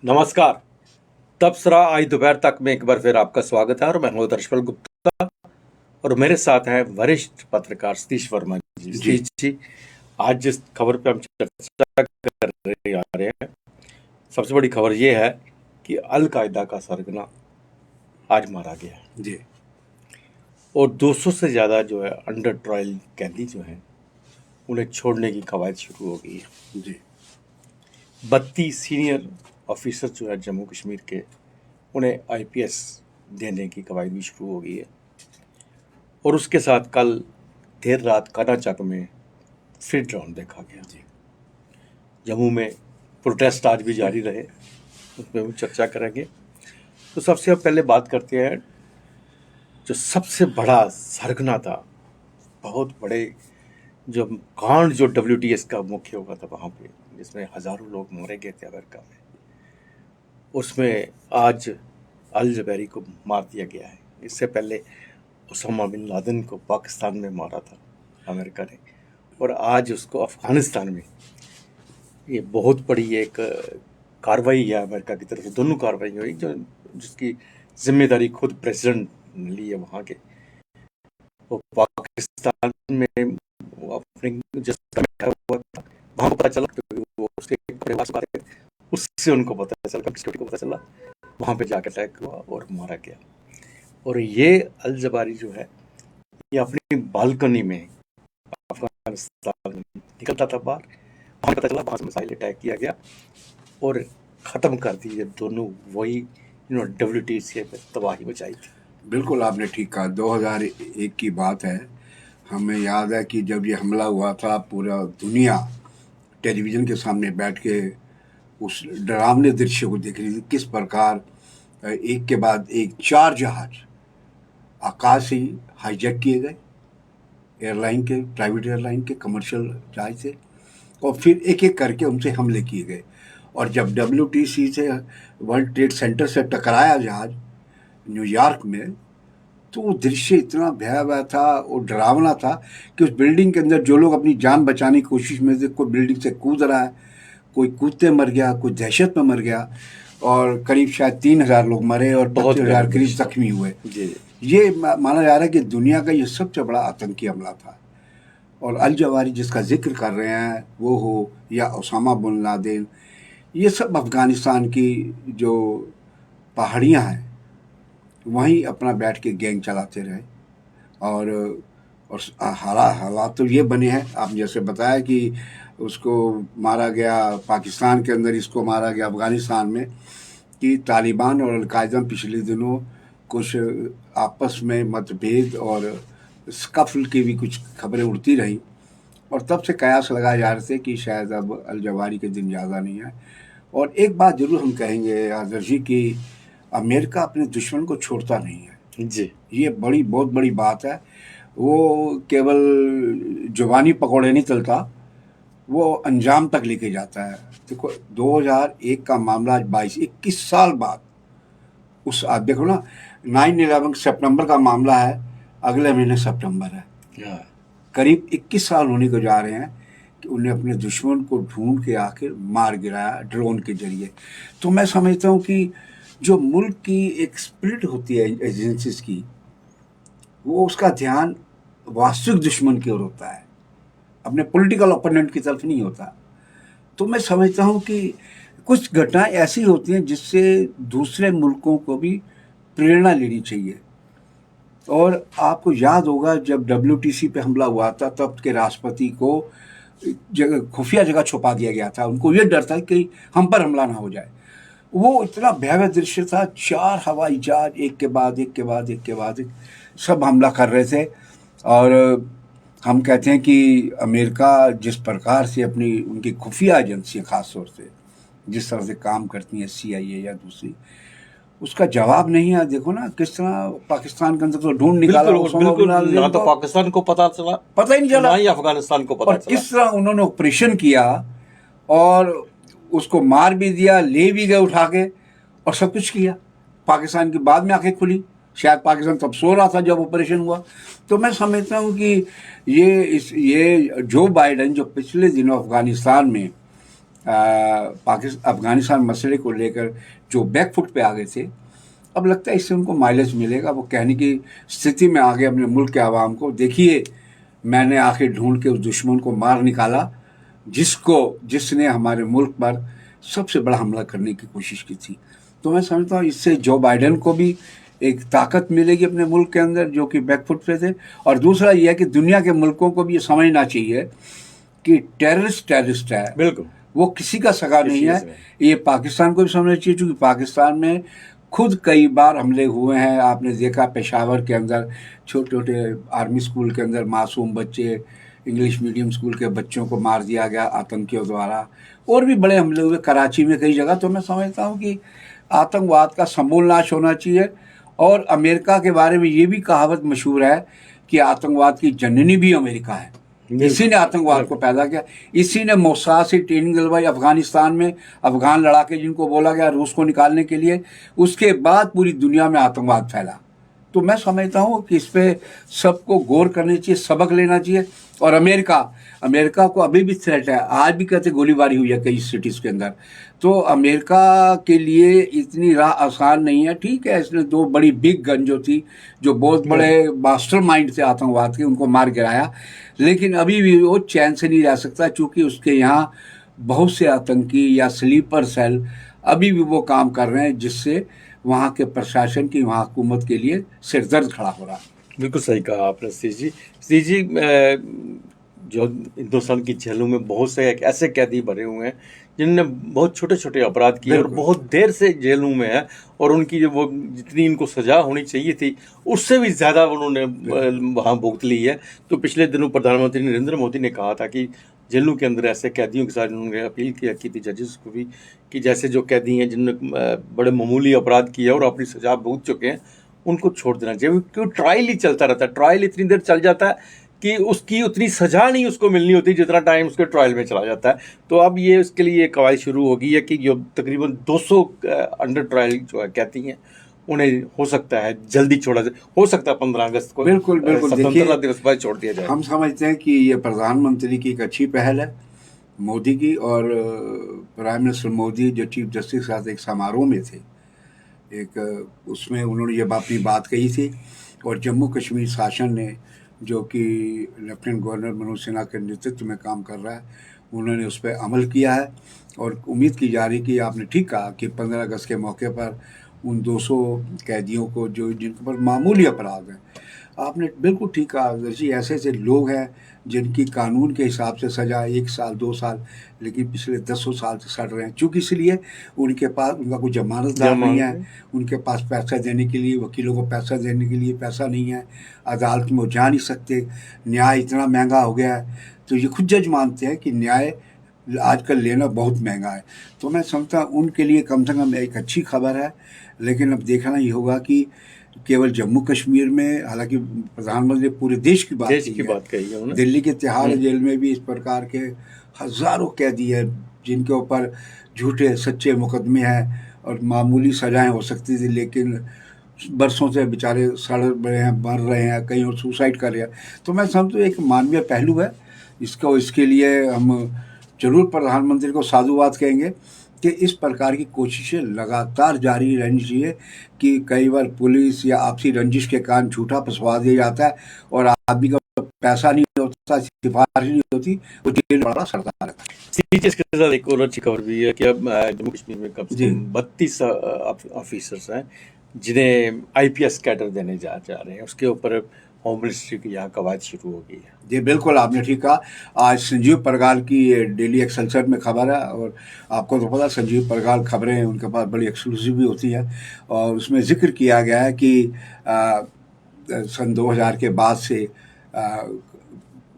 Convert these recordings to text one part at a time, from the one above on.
नमस्कार। तबसरा आज दोपहर तक में एक बार फिर आपका स्वागत है और मैं हूं दर्शपल गुप्ता और मेरे साथ हैं वरिष्ठ पत्रकार सतीश वर्मा जी। सतीश जी, आज जिस खबर पे हम चर्चा कर रहे हैं, सबसे बड़ी खबर ये है कि अल कायदा का सरगना आज मारा गया है जी। और 200 से ज़्यादा जो है अंडर ट्रायल कैदी जो हैं उन्हें छोड़ने की कवायद शुरू हो गई है। जी 32 सीनियर ऑफिसर जो है जम्मू कश्मीर के, उन्हें आईपीएस देने की कवायद भी शुरू हो गई है। और उसके साथ कल देर रात कर्नाटक में फिर ड्रोन देखा गया। जी जम्मू में प्रोटेस्ट आज भी जारी रहे, उसमें भी चर्चा करेंगे। तो सबसे पहले बात करते हैं जो सबसे बड़ा सरगना था, बहुत बड़े जो कांड जो WTS का मुख्य हुआ था वहाँ पे, जिसमें हज़ारों लोग मारे गए थे अमेरिका में, उसमें आज अल जबैरी को मार दिया गया है। इससे पहले ओसामा बिन लादेन को पाकिस्तान में मारा था अमेरिका ने, और आज उसको अफ़गानिस्तान में। ये बहुत बड़ी एक कार्रवाई है अमेरिका की तरफ से। दोनों कार्रवाई हुई जिसकी जिम्मेदारी खुद प्रेसिडेंट ने ली है वहाँ के। वो पाकिस्तान में वो अपने जिस बैठा हुआ था वहाँ को पता चला, क्योंकि वो उसके बड़े पास बात है, उससे उनको पता चला, सिक्योरिटी को पता चला, वहाँ पे जाकर अटैक हुआ और मारा गया। और ये अल जबारी जो है ये अपनी बालकनी में अफगानिस्तान में निकलता था बाहर, वहाँ पता चला, वहाँ से मिसाइल अटैक किया गया और ख़त्म कर दी। ये दोनों वही WTC पे तबाही मचाई थी। बिल्कुल आपने ठीक कहा। 2001 की बात है। हमें याद है कि जब ये हमला हुआ था, पूरा दुनिया टेलीविज़न के सामने बैठ के उस डरावने दृश्य को देख रही थी, किस प्रकार एक के बाद एक 4 जहाज आकाश से हाईजैक किए गए, एयरलाइन के, प्राइवेट एयरलाइन के, कमर्शियल जहाज से, और फिर एक एक करके उनसे हमले किए गए। और जब WTC से, वर्ल्ड ट्रेड सेंटर से टकराया जहाज न्यूयॉर्क में, तो वो दृश्य इतना भयावह था और डरावना था कि उस बिल्डिंग के अंदर जो लोग अपनी जान बचाने की कोशिश में थे, कोई बिल्डिंग से कूद रहा है, कोई कूदते मर गया, कोई दहशत में मर गया, और करीब शायद 3000 लोग मरे और 25,000 करीब जख्मी हुए। ये माना जा रहा है कि दुनिया का ये सबसे बड़ा आतंकी हमला था। और अल जवारी जिसका जिक्र कर रहे हैं, वो हो या ओसामा बिन लादेन, ये सब अफ़गानिस्तान की जो पहाड़ियाँ हैं वहीं अपना बैठ के गैंग चलाते रहे। और हालात तो ये बने हैं, आपने जैसे बताया कि उसको मारा गया पाकिस्तान के अंदर, इसको मारा गया अफ़गानिस्तान में, कि तालिबान और अलकायदा पिछले दिनों कुछ आपस में मतभेद और स्कफल की भी कुछ खबरें उड़ती रहीं, और तब से कयास लगाए जा रहे थे कि शायद अब अल जवारी के दिन ज़्यादा नहीं है। और एक बात ज़रूर हम कहेंगे आदर जी कि अमेरिका अपने दुश्मन को छोड़ता नहीं है जी। ये बहुत बड़ी बात है। वो केवल जुबानी पकौड़े नहीं चलता, वो अंजाम तक लेके जाता है। देखो 2001 का मामला आज 21 साल बाद उस देखो ना, 9/11 सितंबर का मामला है, अगले महीने सितंबर है। करीब 21 साल होने को जा रहे हैं कि उन्हें अपने दुश्मन को ढूंढ के आखिर मार गिराया ड्रोन के जरिए। तो मैं समझता हूँ कि जो मुल्क की एक स्पिरिट होती है एजेंसीज की, वो उसका ध्यान वास्तविक दुश्मन की ओर होता है, अपने पॉलिटिकल ओपोनेंट की तरफ नहीं होता। तो मैं समझता हूँ कि कुछ घटनाएं ऐसी होती हैं जिससे दूसरे मुल्कों को भी प्रेरणा लेनी चाहिए। और आपको याद होगा जब WTC पे हमला हुआ था, तब के राष्ट्रपति को खुफिया जगह छुपा दिया गया था। उनको ये डर था कि हम पर हमला ना हो जाए। वो इतना भयावह दृश्य था, 4 हवाई जहाज एक के बाद एक सब हमला कर रहे थे। और हम कहते हैं कि अमेरिका जिस प्रकार से अपनी उनकी खुफिया एजेंसियाँ खास तौर से जिस तरह से काम करती हैं, CIA या दूसरी, उसका जवाब नहीं है। देखो ना किस तरह पाकिस्तान के अंदर तो ढूंढ निकाला। बिल्कुल, ना तो पाकिस्तान को पता ही नहीं चला, ना ही अफगानिस्तान को पता चला। किस तरह उन्होंने ऑपरेशन किया और उसको मार भी दिया, ले भी गए उठा के, और सब कुछ किया। पाकिस्तान की बाद में आंखें खुली, शायद पाकिस्तान तब सो रहा था जब ऑपरेशन हुआ। तो मैं समझता हूँ कि ये जो बाइडेन जो पिछले दिनों अफगानिस्तान में पाकिस्तान अफगानिस्तान मसले को लेकर जो बैकफुट पे आ गए थे, अब लगता है इससे उनको माइलेज मिलेगा। वो कहने की स्थिति में आ गए अपने मुल्क के आवाम को, देखिए मैंने आखिर ढूंढ के उस दुश्मन को मार निकाला जिसने हमारे मुल्क पर सबसे बड़ा हमला करने की कोशिश की थी। तो मैं समझता हूँ इससे जो बाइडेन को भी एक ताकत मिलेगी अपने मुल्क के अंदर, जो कि बैकफुट पे थे। और दूसरा यह है कि दुनिया के मुल्कों को भी ये समझना चाहिए कि टेररिस्ट है, बिल्कुल वो किसी का सगा नहीं है। ये पाकिस्तान को भी समझना चाहिए, क्योंकि पाकिस्तान में खुद कई बार हमले हुए हैं। आपने देखा पेशावर के अंदर छोटे छोटे आर्मी स्कूल के अंदर मासूम बच्चे, इंग्लिश मीडियम स्कूल के बच्चों को मार दिया गया आतंकियों द्वारा, और भी बड़े हमले हुए कराची में कई जगह। तो मैं समझता हूँ कि आतंकवाद का समूल नाश होना चाहिए। और अमेरिका के बारे में ये भी कहावत मशहूर है कि आतंकवाद की जननी भी अमेरिका है। इसी ने आतंकवाद को पैदा किया, इसी ने मोसाद से ट्रेनिंग दिलवाई अफगानिस्तान में, अफगान लड़ाके जिनको बोला गया रूस को निकालने के लिए। उसके बाद पूरी दुनिया में आतंकवाद फैला। तो मैं समझता हूँ कि इस पे सबको गौर करनी चाहिए, सबक लेना चाहिए। और अमेरिका को अभी भी थ्रेट है, आज भी कहते गोलीबारी हुई है कई सिटीज़ के अंदर। तो अमेरिका के लिए इतनी राह आसान नहीं है। ठीक है, इसने दो बड़ी बिग गन जो थी, जो बहुत बड़े मास्टरमाइंड थे आतंकवाद के, उनको मार गिराया, लेकिन अभी भी वो चैन से नहीं रह सकता, क्योंकि उसके यहाँ बहुत से आतंकी या स्लीपर सेल अभी भी वो काम कर रहे हैं, जिससे वहाँ के प्रशासन की, वहाँ हुकूमत के लिए सिरदर्द खड़ा हो रहा है। बिल्कुल सही कहा आपने सतीश जी। जो हिंदुस्तान की जेलों में बहुत से ऐसे कैदी भरे हुए हैं जिन्होंने बहुत छोटे छोटे अपराध किए और बहुत देर से जेलों में है, और उनकी जो वो जितनी इनको सजा होनी चाहिए थी उससे भी ज़्यादा उन्होंने वहाँ भुगत ली है। तो पिछले दिनों प्रधानमंत्री नरेंद्र मोदी ने कहा था कि जेलों के अंदर ऐसे कैदियों के साथ उन्होंने अपील किया की थी जजेस को भी, कि जैसे जो कैदी हैं जिन्होंने बड़े मामूली अपराध किए और अपनी सजा भुगत चुके हैं, उनको छोड़ देना चाहिए। क्यों ट्रायल ही चलता रहता है, ट्रायल इतनी देर चल जाता है कि उसकी उतनी सजा नहीं उसको मिलनी होती जितना टाइम उसके ट्रायल में चला जाता है। तो अब ये उसके लिए कवायद शुरू हो गई है कि जो तकरीबन 200 अंडर ट्रायल जो है कहती हैं, उन्हें हो सकता है जल्दी छोड़ा जाए, हो सकता है 15 अगस्त को बिल्कुल स्वतंत्रता दिवस पर छोड़ दिया जाए। हम समझते हैं कि ये प्रधानमंत्री की एक अच्छी पहल है मोदी की, और प्राइम मिनिस्टर मोदी जो चीफ जस्टिस के साथ एक समारोह में थे, एक उसमें उन्होंने ये अपनी बात कही थी। और जम्मू कश्मीर शासन ने, जो कि लेफ्टिनेंट गवर्नर मनोज सिन्हा के नेतृत्व में काम कर रहा है, उन्होंने उस पर अमल किया है। और उम्मीद की जा रही कि आपने ठीक कहा कि 15 अगस्त के मौके पर उन 200 कैदियों को जो जिनके पर मामूली अपराध हैं, आपने बिल्कुल ठीक कहा जी, ऐसे ऐसे लोग हैं जिनकी कानून के हिसाब से सज़ा 1 साल 2 साल, लेकिन पिछले 10 साल से सड़ रहे हैं, चूँकि इसलिए उनके पास उनका कोई जमानतदार नहीं है, उनके पास पैसा देने के लिए, वकीलों को पैसा देने के लिए पैसा नहीं है, अदालत में वो जा नहीं सकते, न्याय इतना महंगा हो गया है। तो ये खुद जज मानते हैं कि न्याय आजकल लेना बहुत महंगा है। तो मैं समझता हूँ उनके लिए कम से कम एक अच्छी खबर है। लेकिन अब देखना ये होगा कि केवल जम्मू कश्मीर में, हालांकि प्रधानमंत्री ने पूरे देश की बात कही है, दिल्ली के तिहाड़ जेल में भी इस प्रकार के हज़ारों कैदी हैं जिनके ऊपर झूठे सच्चे मुकदमे हैं और मामूली सजाएं हो सकती थी, लेकिन बरसों से बेचारे सड़ रहे हैं, मर रहे हैं, कहीं और सुसाइड कर रहे हैं। तो मैं समझता हूँ एक मानवीय पहलू है इसके लिए हम जरूर प्रधानमंत्री को साधुवाद कहेंगे कि इस प्रकार की कोशिशें लगातार जारी रहनी चाहिए। कि कई बार पुलिस या आपसी रंजिश के कारण झूठा फंसवा दिया जाता है और आदमी का पैसा नहीं होता, सिफारिश नहीं होती, वो जेल बड़ा सरकार है। इसके साथ एक और अच्छी खबर भी है कि अब जम्मू कश्मीर में कम से कम 32 ऑफिसर्स हैं जिन्हें IPS कैडर देने जा रहे हैं। उसके ऊपर होम मिनिस्ट्री की यहाँ कवायद शुरू हो गई है। जी बिल्कुल, आपने ठीक कहा। आज संजीव परगाल की डेली एक्सेलसियर में खबर है, और आपको तो पता संजीव परगाल खबरें उनके पास बड़ी एक्सक्लूसिव भी होती है, और उसमें जिक्र किया गया है कि सन 2000 के बाद से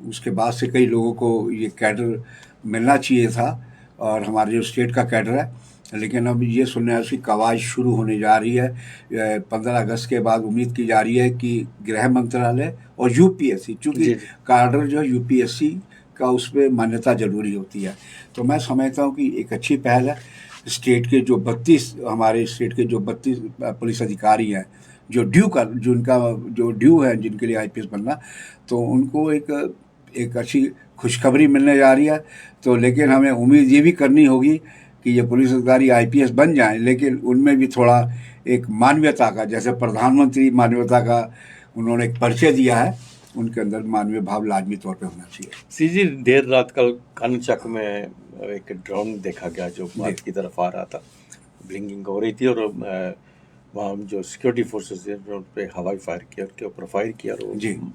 उसके बाद से कई लोगों को ये कैडर मिलना चाहिए था, और हमारे जो स्टेट का कैडर है, लेकिन अब ये सुनने है उसकी कवायद शुरू होने जा रही है 15 अगस्त के बाद। उम्मीद की जा रही है कि गृह मंत्रालय और UPSC, चूँकि कैडर जो है UPSC का उस पर मान्यता जरूरी होती है। तो मैं समझता हूँ कि एक अच्छी पहल है। स्टेट के जो 32 हमारे स्टेट के जो 32 पुलिस अधिकारी हैं जो ड्यू है जिनके लिए IPS बनना, तो उनको एक अच्छी खुशखबरी मिलने जा रही है। तो लेकिन हमें उम्मीद ये भी करनी होगी कि ये पुलिस अधिकारी IPS बन जाएं, लेकिन उनमें भी थोड़ा एक मानवीयता का, जैसे प्रधानमंत्री मानवीयता का उन्होंने एक परिचय दिया है, उनके अंदर मानवीय भाव लाजमी तौर पे होना चाहिए। सी जी, देर रात कल कानचक में एक ड्रोन देखा गया जो भारत की तरफ आ रहा था, ब्लिंकिंग हो रही थी, और वहाँ जो सिक्योरिटी फोर्सेस थे उन पे हवाई फायर किया, उनके ऊपर फायर किया और वो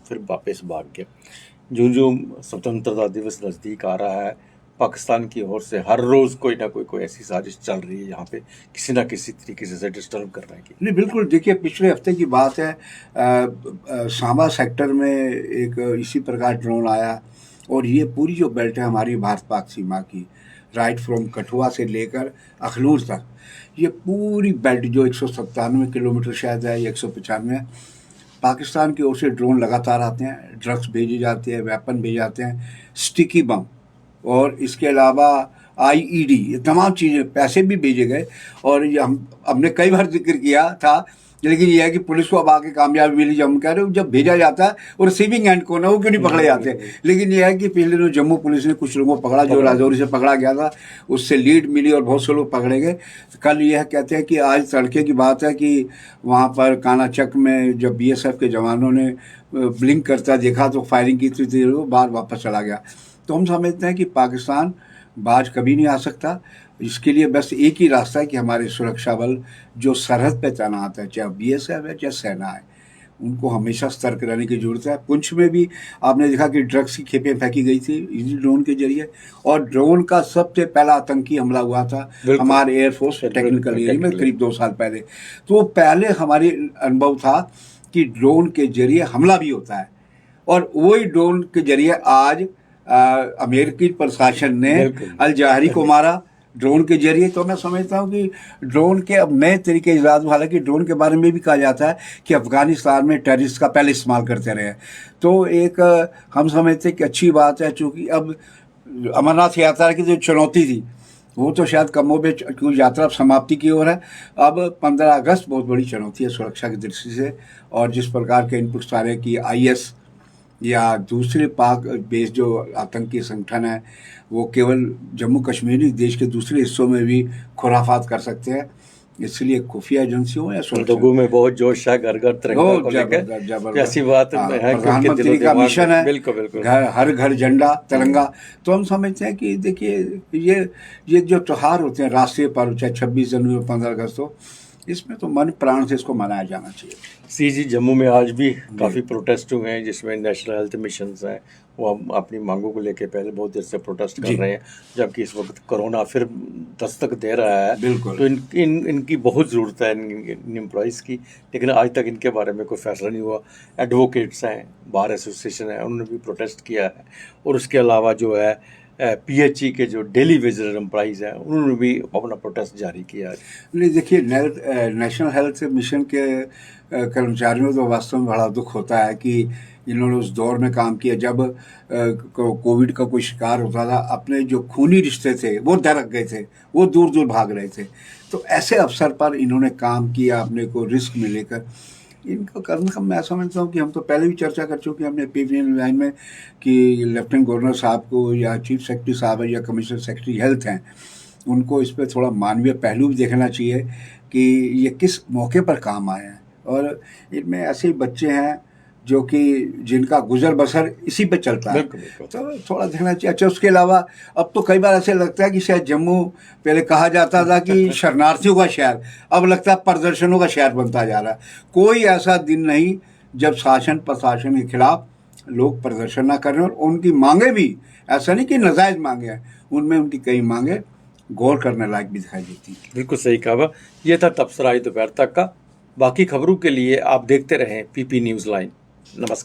फिर वापस भाग गया। जो स्वतंत्रता दिवस नज़दीक आ रहा है, पाकिस्तान की ओर से हर रोज़ कोई ना कोई ऐसी साजिश चल रही है यहाँ पे किसी ना किसी तरीके से डिस्टर्ब करने की। नहीं, बिल्कुल। देखिए, पिछले हफ्ते की बात है, सांबा सेक्टर में एक इसी प्रकार ड्रोन आया, और ये पूरी जो बेल्ट है हमारी भारत पाक सीमा की, राइट फ्रॉम कठुआ से लेकर अखनूर तक, ये पूरी बेल्ट जो 197 किलोमीटर शायद है, 195, पाकिस्तान की ओर से ड्रोन लगातार आते हैं, ड्रग्स भेजे जाते हैं, वेपन भेजे जाते हैं, स्टिकी बम, और इसके अलावा IED, ये तमाम चीज़ें, पैसे भी भेजे गए। और ये हमने कई बार जिक्र किया था, लेकिन यह है कि पुलिस को अब आके कामयाबी मिली। जब हम कह रहे हो जब भेजा जाता है और रिसीविंग एंड को ना, वो क्यों नहीं पकड़े जाते। लेकिन यह है कि पिछले दिनों जम्मू पुलिस ने कुछ लोगों को पकड़ा, जो राजौरी से पकड़ा गया था, उससे लीड मिली और बहुत से लोग पकड़े गए। कल यह कहते हैं कि आज तड़के की बात है कि वहाँ पर कानाचक में जब BSF के जवानों ने ब्लिंक करता देखा तो फायरिंग की थी, वो बाहर वापस चला गया। तो हम समझते हैं कि पाकिस्तान बाज कभी नहीं आ सकता। इसके लिए बस एक ही रास्ता है कि हमारे सुरक्षा बल जो सरहद पे तैनात है, चाहे BSF है चाहे सेना है, उनको हमेशा सतर्क रहने की जरूरत है। पुंछ में भी आपने देखा कि ड्रग्स की खेपें फेंकी गई थी इसी ड्रोन के जरिए, और ड्रोन का सबसे पहला आतंकी हमला हुआ था हमारे एयरफोर्स टेक्निकल एरिया में करीब 2 साल पहले। तो पहले हमारी अनुभव था कि ड्रोन के जरिए हमला भी होता है, और वही ड्रोन के जरिए आज अमेरिकी प्रशासन ने अल जवाहिरी को मारा ड्रोन के जरिए। तो मैं समझता हूँ कि ड्रोन के अब नए तरीके ईजाद, हालांकि ड्रोन के बारे में भी कहा जाता है कि अफगानिस्तान में टेररिस्ट का पहले इस्तेमाल करते रहे, तो एक हम समझते हैं कि अच्छी बात है। चूँकि अब अमरनाथ यात्रा की जो चुनौती थी वो तो शायद कमोबेश यात्रा समाप्ति की ओर है। अब 15 अगस्त बहुत बड़ी चुनौती है सुरक्षा की दृष्टि से, और जिस प्रकार के इनपुट्स आ रहे हैं कि IS या दूसरे पाक बेस्ड जो आतंकी संगठन है वो केवल जम्मू कश्मीर नहीं, देश के दूसरे हिस्सों में भी खुराफात कर सकते हैं। इसलिए खुफिया एजेंसियों या लोगों में बहुत जोश है, घर घर तिरंगा को लेकर, ऐसी बात है। प्रधानमंत्री का मिशन है, बिल्कुल हर घर झंडा तिरंगा। तो हम समझते हैं कि देखिए ये जो त्योहार होते हैं, राष्ट्रीय पर्व, चाहे 26 जनवरी 15 अगस्त हो, इसमें तो मन प्राण से इसको मनाया जाना चाहिए। सी जी, जम्मू में आज भी काफ़ी प्रोटेस्ट हुए हैं, जिसमें नेशनल हेल्थ मिशन हैं वो अपनी मांगों को लेकर पहले बहुत देर से प्रोटेस्ट कर रहे हैं, जबकि इस वक्त कोरोना फिर दस्तक दे रहा है। तो इनकी बहुत ज़रूरत है इन एम्प्लॉइज़ की, लेकिन आज तक इनके बारे में कोई फैसला नहीं हुआ। एडवोकेट्स हैं, बार एसोसिएशन है, उन्होंने भी प्रोटेस्ट किया है, और उसके अलावा जो है PHE के जो डेली वेजर एम्प्लॉइज़ हैं उन्होंने भी अपना प्रोटेस्ट जारी किया है। नहीं, देखिए, नेशनल हेल्थ मिशन के कर्मचारियों को वास्तव में बड़ा दुख होता है कि इन्होंने उस दौर में काम किया जब कोविड का कोई शिकार होता था, अपने जो खूनी रिश्ते थे वो दरक गए थे, वो दूर दूर भाग रहे थे। तो ऐसे अवसर पर इन्होंने काम किया, अपने को रिस्क में लेकर। इनको करने का मैं समझता हूँ कि हम तो पहले भी चर्चा कर चुके हैं अपने PVN लाइन में कि लेफ्टिनेंट गवर्नर साहब को या चीफ सेक्रेटरी साहब है या कमिश्नर सेक्रेटरी हेल्थ हैं, उनको इस पर थोड़ा मानवीय पहलू भी देखना चाहिए कि ये किस मौके पर काम आए हैं। और इनमें ऐसे बच्चे हैं जो कि जिनका गुजर बसर इसी पे चलता है, तो थोड़ा देखना चाहिए। अच्छा, उसके अलावा अब तो कई बार ऐसे लगता है कि शायद जम्मू पहले कहा जाता था कि शरणार्थियों का शहर, अब लगता है प्रदर्शनों का शहर बनता जा रहा है। कोई ऐसा दिन नहीं जब शासन प्रशासन के खिलाफ लोग प्रदर्शन ना कर रहे हैं, और उनकी मांगे भी ऐसा नहीं कि नाजायज मांगे हैं, उनमें उनकी कई मांगे गौर करने लायक भी दिखाई देती है। बिल्कुल सही कहा। ये था तबसरा दोपहर तक का। बाकी खबरों के लिए आप देखते रहें PP न्यूज़ लाइन। नमस्कार।